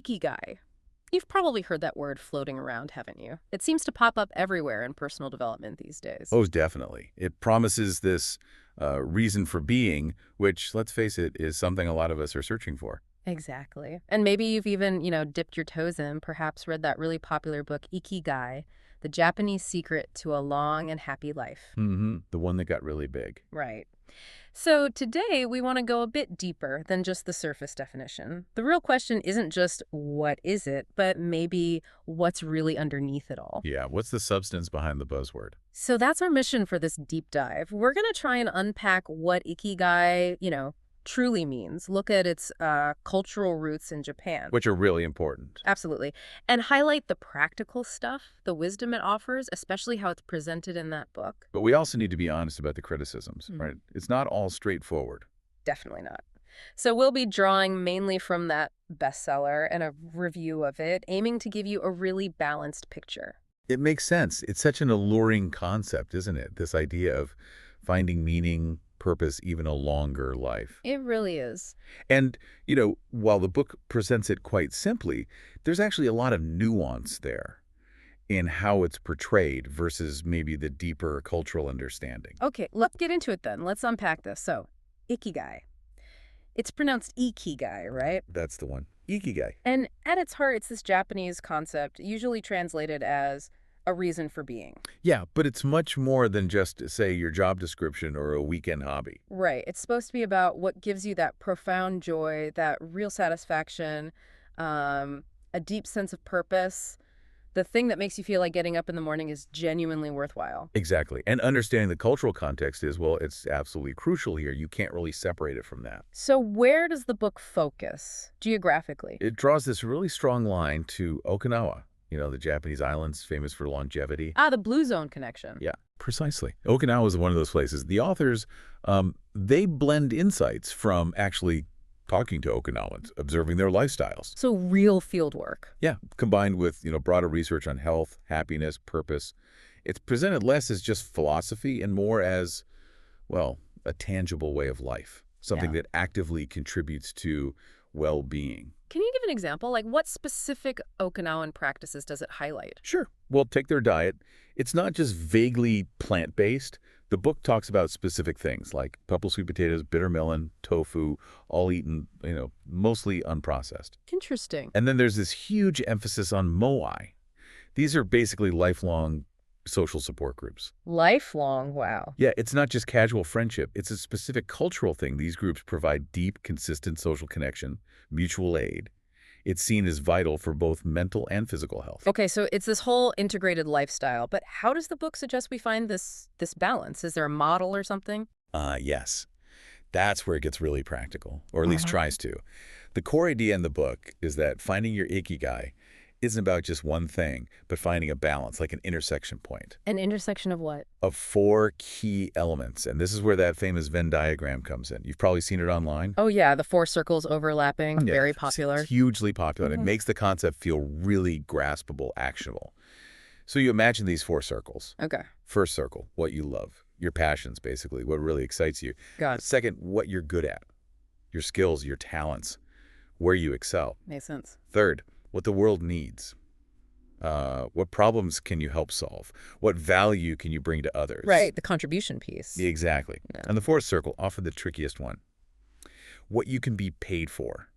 Ikigai. You've probably heard that word floating around, haven't you? It seems to pop up everywhere in personal development these days. Oh, definitely. It promises this reason for being, which, let's face it, is something a lot of us are searching for. Exactly. And maybe you've even, dipped your toes in, perhaps read that really popular book, Ikigai, The Japanese Secret to a Long and Happy Life. The one that got really big. Right. So today we want to go a bit deeper than just the surface definition. The real question isn't just what is it, but maybe what's really underneath it all. Yeah, what's the substance behind the buzzword? So that's our mission for this deep dive. We're going to try and unpack what Ikigai, truly means, look at its cultural roots in Japan. Which are really important. Absolutely. And highlight the practical stuff, the wisdom it offers, especially how it's presented in that book. But we also need to be honest about the criticisms, right? It's not all straightforward. Definitely not. So we'll be drawing mainly from that bestseller and a review of it, aiming to give you a really balanced picture. It makes sense. It's such an alluring concept, isn't it? This idea of finding meaning, purpose, even a longer life. It really is. And, while the book presents it quite simply, there's actually a lot of nuance there in how it's portrayed versus maybe the deeper cultural understanding. Okay, let's get into it then. Let's unpack this. So, Ikigai. It's pronounced Ikigai, right? That's the one. Ikigai. And at its heart, it's this Japanese concept, usually translated as a reason for being. Yeah, but it's much more than just, say, your job description or a weekend hobby. Right. It's supposed to be about what gives you that profound joy, that real satisfaction, a deep sense of purpose. The thing that makes you feel like getting up in the morning is genuinely worthwhile. Exactly. And understanding the cultural context is, well, it's absolutely crucial here. You can't really separate it from that. So where does the book focus geographically? It draws this really strong line to Okinawa, the Japanese islands famous for longevity. The Blue Zone connection. Yeah, precisely. Okinawa is one of those places. The authors, they blend insights from actually talking to Okinawans, observing their lifestyles. So real field work. Yeah, combined with, broader research on health, happiness, purpose. It's presented less as just philosophy and more as, well, a tangible way of life, something that actively contributes to well-being. Can you give an example? Like what specific Okinawan practices does it highlight? Sure. Well, take their diet. It's not just vaguely plant-based. The book talks about specific things like purple sweet potatoes, bitter melon, tofu, all eaten, mostly unprocessed. Interesting. And then there's this huge emphasis on moai. These are basically lifelong social support groups. Lifelong, wow. Yeah, it's not just casual friendship. It's a specific cultural thing. These groups provide deep, consistent social connection, mutual aid. It's seen as vital for both mental and physical health. Okay, so it's this whole integrated lifestyle, but how does the book suggest we find this balance? Is there a model or something? Yes. That's where it gets really practical, or at least tries to. The core idea in the book is that finding your ikigai isn't about just one thing, but finding a balance, like an intersection point. An intersection of what? Of 4 key elements. And this is where that famous Venn diagram comes in. You've probably seen it online. Oh, yeah, the 4 circles overlapping, Yeah, very popular. It's hugely popular. It makes the concept feel really graspable, actionable. So you imagine these 4 circles. Okay. First circle, what you love. Your passions, basically, what really excites you. Got it. Second, what you're good at. Your skills, your talents, where you excel. Makes sense. Third, what the world needs. What problems can you help solve? What value can you bring to others? Right, the contribution piece. Exactly. Yeah. And the 4th circle, often the trickiest one. What you can be paid for.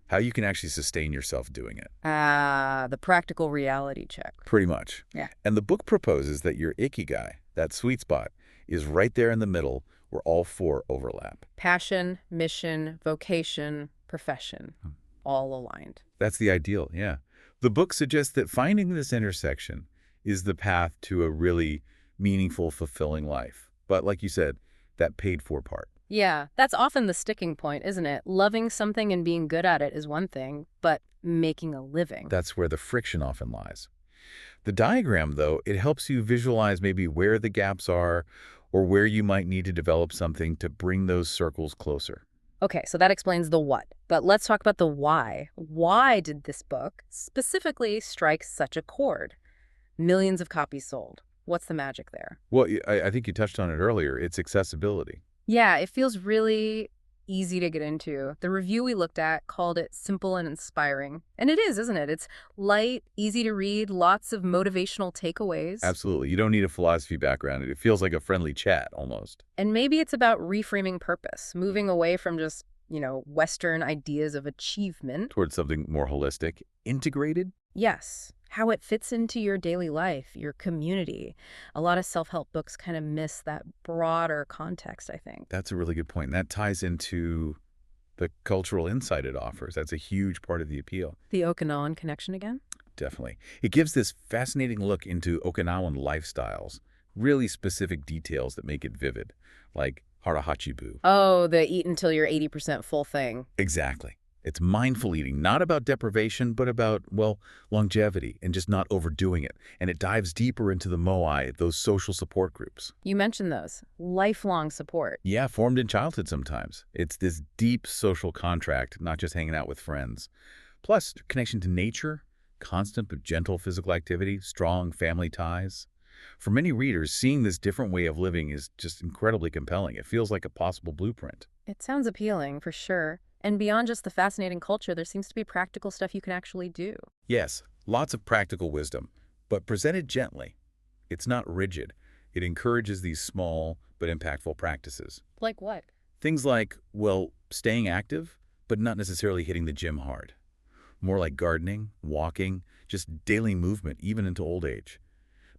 How you can actually sustain yourself doing it. The practical reality check. Pretty much. Yeah. And the book proposes that your ikigai, that sweet spot, is right there in the middle where all 4 overlap. Passion, mission, vocation, profession, all aligned. That's the ideal, yeah. The book suggests that finding this intersection is the path to a really meaningful, fulfilling life. But like you said, that paid-for part. Yeah, that's often the sticking point, isn't it? Loving something and being good at it is one thing, but making a living. That's where the friction often lies. The diagram, though, it helps you visualize maybe where the gaps are or where you might need to develop something to bring those circles closer. Okay, so that explains the what. But let's talk about the why. Why did this book specifically strike such a chord? Millions of copies sold. What's the magic there? Well, I think you touched on it earlier. It's accessibility. Yeah, it feels really easy to get into. The review we looked at called it simple and inspiring. And it is, isn't it? It's light, easy to read, lots of motivational takeaways. Absolutely. You don't need a philosophy background. It feels like a friendly chat almost. And maybe it's about reframing purpose, moving away from just, Western ideas of achievement. Towards something more holistic, integrated. Yes, how it fits into your daily life, your community. A lot of self-help books kind of miss that broader context, I think. That's a really good point. And that ties into the cultural insight it offers. That's a huge part of the appeal. The Okinawan connection again? Definitely. It gives this fascinating look into Okinawan lifestyles, really specific details that make it vivid, like harahachibu. Oh, the eat until you're 80% full thing. Exactly. It's mindful eating, not about deprivation, but about, well, longevity and just not overdoing it. And it dives deeper into the moai, those social support groups. You mentioned those. Lifelong support. Yeah, formed in childhood sometimes. It's this deep social contract, not just hanging out with friends. Plus, connection to nature, constant but gentle physical activity, strong family ties. For many readers, seeing this different way of living is just incredibly compelling. It feels like a possible blueprint. It sounds appealing, for sure. And beyond just the fascinating culture, there seems to be practical stuff you can actually do. Yes, lots of practical wisdom, but presented gently. It's not rigid. It encourages these small but impactful practices. Like what? Things like, well, staying active, but not necessarily hitting the gym hard. More like gardening, walking, just daily movement, even into old age.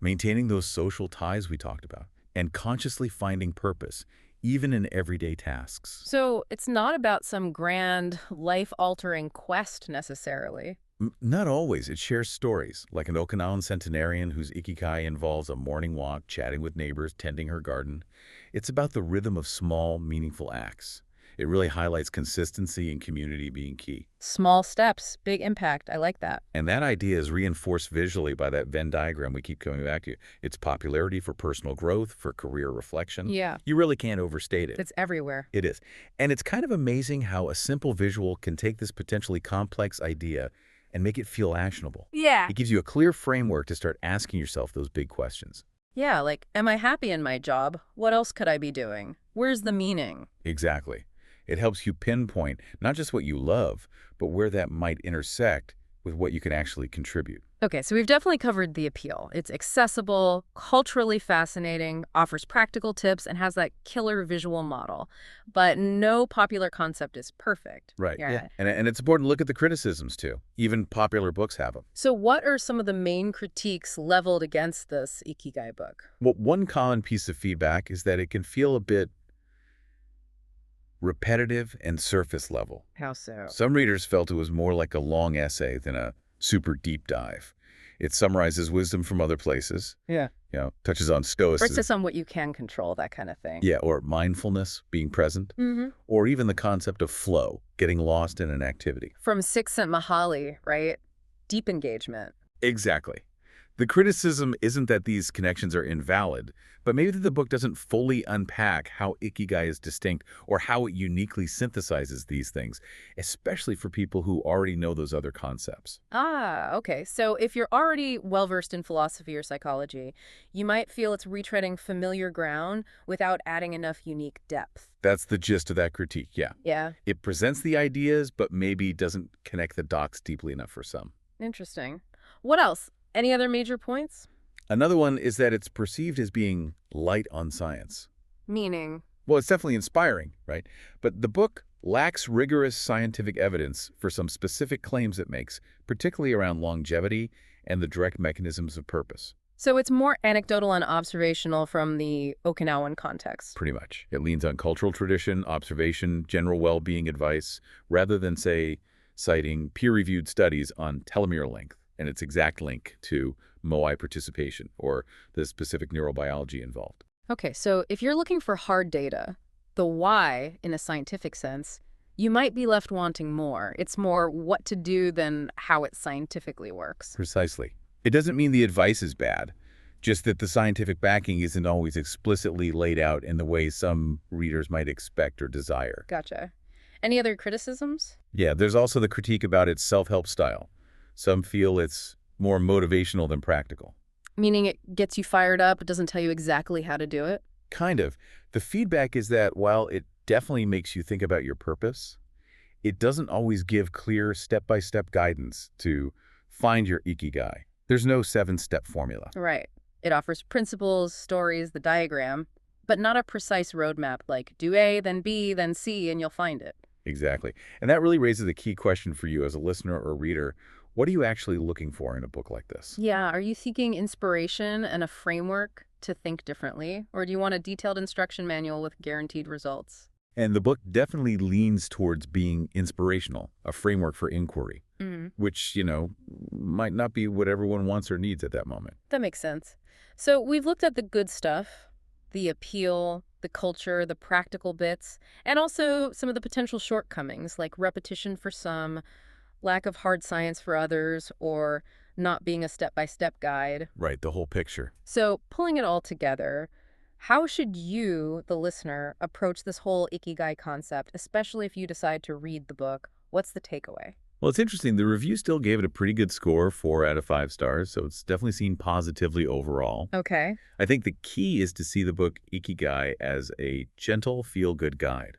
Maintaining those social ties we talked about, and consciously finding purpose, even in everyday tasks. So it's not about some grand, life-altering quest necessarily. Not always. It shares stories, like an Okinawan centenarian whose Ikigai involves a morning walk, chatting with neighbors, tending her garden. It's about the rhythm of small, meaningful acts. It really highlights consistency and community being key. Small steps, big impact. I like that. And that idea is reinforced visually by that Venn diagram we keep coming back to. Its popularity for personal growth, for career reflection. Yeah. You really can't overstate it. It's everywhere. It is. And it's kind of amazing how a simple visual can take this potentially complex idea and make it feel actionable. Yeah. It gives you a clear framework to start asking yourself those big questions. Yeah, like, am I happy in my job? What else could I be doing? Where's the meaning? Exactly. It helps you pinpoint not just what you love, but where that might intersect with what you can actually contribute. Okay, so we've definitely covered the appeal. It's accessible, culturally fascinating, offers practical tips, and has that killer visual model. But no popular concept is perfect. Right. Yeah. And it's important to look at the criticisms, too. Even popular books have them. So what are some of the main critiques leveled against this Ikigai book? Well, one common piece of feedback is that it can feel a bit repetitive and surface level. How so? Some readers felt it was more like a long essay than a super deep dive. It summarizes wisdom from other places, Yeah. touches on Or it's stoicism. just on what you can control, that kind of thing. Yeah, or mindfulness, being present, or even the concept of flow, getting lost in an activity. From Csikszentmihalyi, right? Deep engagement. Exactly. The criticism isn't that these connections are invalid, but maybe that the book doesn't fully unpack how Ikigai is distinct or how it uniquely synthesizes these things, especially for people who already know those other concepts. Ah, okay. So if you're already well-versed in philosophy or psychology, you might feel it's retreading familiar ground without adding enough unique depth. That's the gist of that critique, yeah. Yeah, It presents the ideas, but maybe doesn't connect the dots deeply enough for some. interesting. What else? Any other major points? Another one is that it's perceived as being light on science. Meaning? Well, it's definitely inspiring, right? But the book lacks rigorous scientific evidence for some specific claims it makes, particularly around longevity and the direct mechanisms of purpose. So it's more anecdotal and observational from the Okinawan context. Pretty much. It leans on cultural tradition, observation, general well-being advice, rather than, say, citing peer-reviewed studies on telomere length and its exact link to moai participation or the specific neurobiology involved. Okay, so if you're looking for hard data, the why in a scientific sense, you might be left wanting more. It's more what to do than how it scientifically works. Precisely. It doesn't mean the advice is bad, just that the scientific backing isn't always explicitly laid out in the way some readers might expect or desire. Gotcha. Any other criticisms? Yeah, there's also the critique about its self-help style. Some feel it's more motivational than practical. Meaning it gets you fired up, it doesn't tell you exactly how to do it? Kind of. The feedback is that while it definitely makes you think about your purpose. It doesn't always give clear step-by-step guidance to find your Ikigai. There's no seven-step formula. Right. It offers principles, stories, the diagram, but not a precise roadmap like do A, then B, then C, and you'll find it. Exactly. And that really raises a key question for you as a listener or reader. What are you actually looking for in a book like this? Yeah, are you seeking inspiration and a framework to think differently, or do you want a detailed instruction manual with guaranteed results? And the book definitely leans towards being inspirational, a framework for inquiry, Mm, which, might not be what everyone wants or needs at that moment. that makes sense. So we've looked at the good stuff, the appeal, the culture, the practical bits, and also some of the potential shortcomings like repetition for some, lack of hard science for others, or not being a step-by-step guide. Right, the whole picture. So pulling it all together, how should you, the listener, approach this whole Ikigai concept, especially if you decide to read the book? What's the takeaway? Well, it's interesting. The review still gave it a pretty good score, 4 out of 5 stars, so it's definitely seen positively overall. Okay. I think the key is to see the book Ikigai as a gentle, feel-good guide.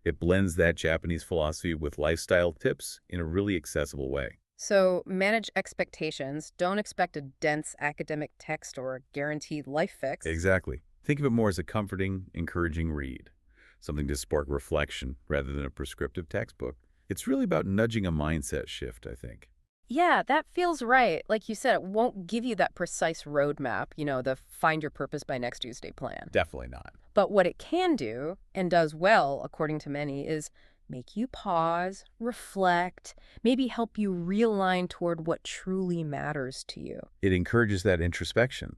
It blends that Japanese philosophy with lifestyle tips in a really accessible way. So manage expectations. Don't expect a dense academic text or a guaranteed life fix. Exactly. Think of it more as a comforting, encouraging read, something to spark reflection rather than a prescriptive textbook. It's really about nudging a mindset shift, I think. Yeah, that feels right. Like you said, it won't give you that precise roadmap, the find your purpose by next Tuesday plan. Definitely not. But what it can do, and does well, according to many, is make you pause, reflect, maybe help you realign toward what truly matters to you. It encourages that introspection,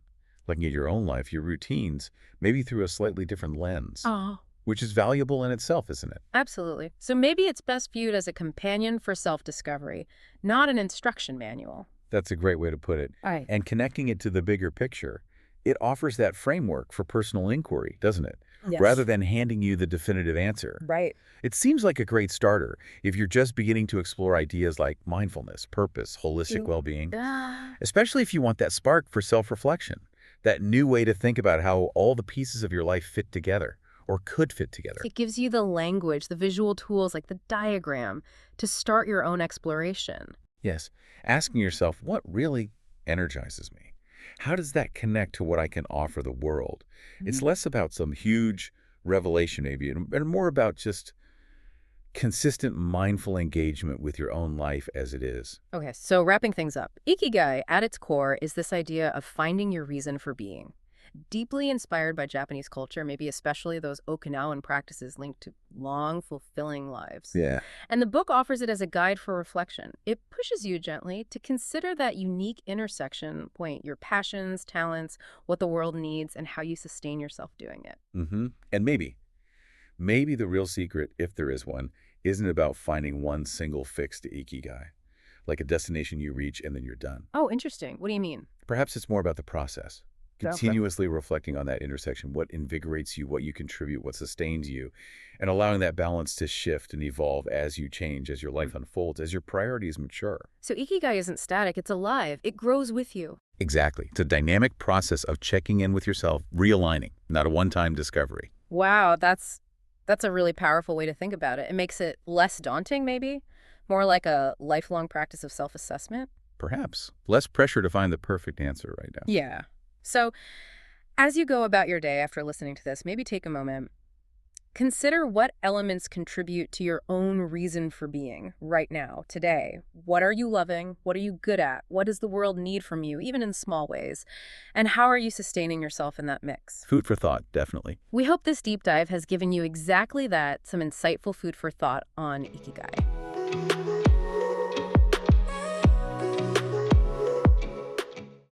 looking at your own life, your routines, maybe through a slightly different lens, Oh, which is valuable in itself, isn't it? absolutely. So maybe it's best viewed as a companion for self-discovery, not an instruction manual. That's a great way to put it. Right. And connecting it to the bigger picture, it offers that framework for personal inquiry, doesn't it? Yes. Rather than handing you the definitive answer. Right. It seems like a great starter if you're just beginning to explore ideas like mindfulness, purpose, holistic well-being, especially if you want that spark for self-reflection, that new way to think about how all the pieces of your life fit together or could fit together. It gives you the language, the visual tools like the diagram to start your own exploration. Yes, asking yourself, what really energizes me? How does that connect to what I can offer the world? It's less about some huge revelation maybe, and more about just consistent mindful engagement with your own life as it is. Okay, so wrapping things up, Ikigai at its core is this idea of finding your reason for being. Deeply inspired by Japanese culture, maybe especially those Okinawan practices linked to long, fulfilling lives. Yeah. And the book offers it as a guide for reflection. It pushes you gently to consider that unique intersection point, your passions, talents, what the world needs, and how you sustain yourself doing it. And maybe the real secret, if there is one, isn't about finding one single fix to Ikigai, like a destination you reach and then you're done. Oh, interesting. What do you mean? Perhaps it's more about the process. Okay. Continuously reflecting on that intersection, what invigorates you, what you contribute, what sustains you, and allowing that balance to shift and evolve as you change, as your life unfolds, as your priorities mature. So Ikigai isn't static, it's alive. It grows with you. Exactly. It's a dynamic process of checking in with yourself, realigning, not a one-time discovery. Wow, that's a really powerful way to think about it. It makes it less daunting, maybe, more like a lifelong practice of self-assessment. Perhaps. Less pressure to find the perfect answer right now. Yeah. So as you go about your day after listening to this, maybe take a moment. Consider what elements contribute to your own reason for being right now, today. What are you loving? What are you good at? What does the world need from you, even in small ways? And how are you sustaining yourself in that mix? Food for thought, definitely. We hope this deep dive has given you exactly that, some insightful food for thought on Ikigai.